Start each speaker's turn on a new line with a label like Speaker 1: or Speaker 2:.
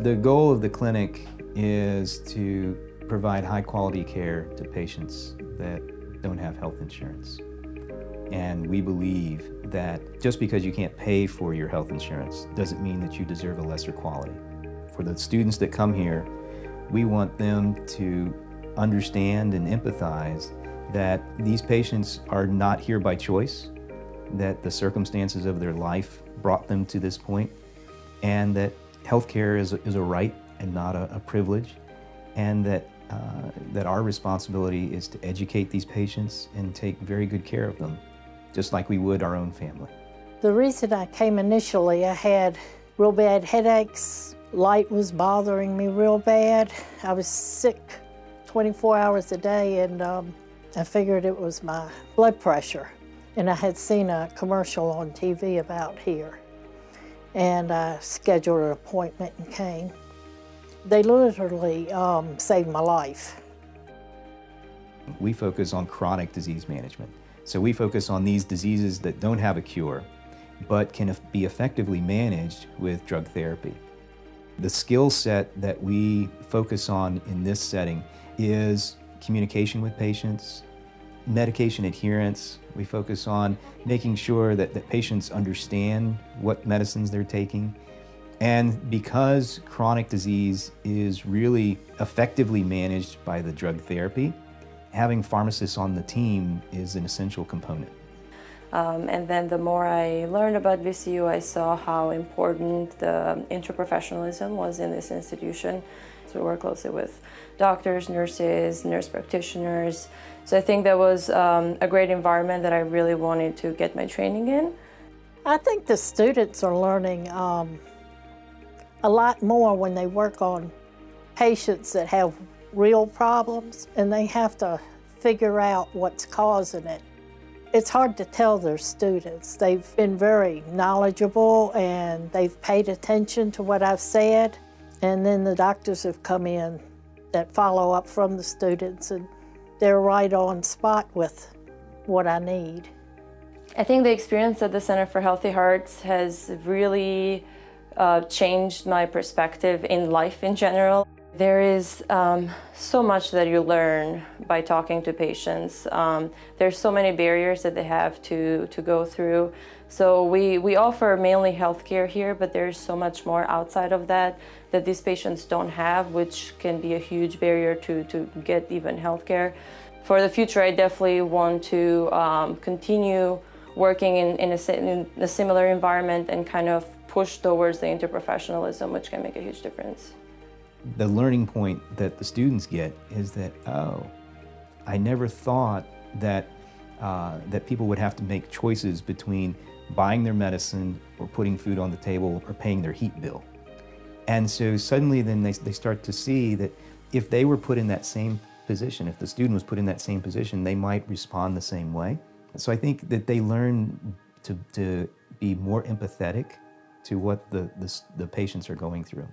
Speaker 1: The goal of the clinic is to provide high-quality care to patients that don't have health insurance. And we believe that just because you can't pay for your health insurance doesn't mean that you deserve a lesser quality. For the students that come here, we want them to understand and empathize that these patients are not here by choice, that the circumstances of their life brought them to this point, and that healthcare is a right and not a privilege, and that our responsibility is to educate these patients and take very good care of them, just like we would our own family.
Speaker 2: The reason I came initially, I had real bad headaches. Light was bothering me real bad. I was sick 24 hours a day, and I figured it was my blood pressure. And I had seen a commercial on TV about here. And I scheduled an appointment and came. They literally saved my life.
Speaker 1: We focus on chronic disease management. So we focus on these diseases that don't have a cure, but can be effectively managed with drug therapy. The skill set that we focus on in this setting is communication with patients, medication adherence. We focus on making sure that patients understand what medicines they're taking. And because chronic disease is really effectively managed by the drug therapy, having pharmacists on the team is an essential component.
Speaker 3: And then the more I learned about VCU, I saw how important the interprofessionalism was in this institution. So we work closely with doctors, nurses, nurse practitioners. So I think that was a great environment that I really wanted to get my training in.
Speaker 2: I think the students are learning a lot more when they work on patients that have real problems, and they have to figure out what's causing it. It's hard to tell their students. They've been very knowledgeable and they've paid attention to what I've said. And then the doctors have come in that follow up from the students, and they're right on spot with what I need.
Speaker 3: I think the experience at the Center for Healthy Hearts has really changed my perspective in life in general. There is so much that you learn by talking to patients. There's so many barriers that they have to go through. So we offer mainly healthcare here, but there's so much more outside of that these patients don't have, which can be a huge barrier to get even healthcare. For the future, I definitely want to continue working in a similar environment and kind of push towards the interprofessionalism, which can make a huge difference.
Speaker 1: The learning point that the students get is that, oh, I never thought that people would have to make choices between buying their medicine or putting food on the table or paying their heat bill. And so suddenly then they start to see that if they were put in that same position, if the student was put in that same position, they might respond the same way. So I think that they learn to be more empathetic to what the patients are going through.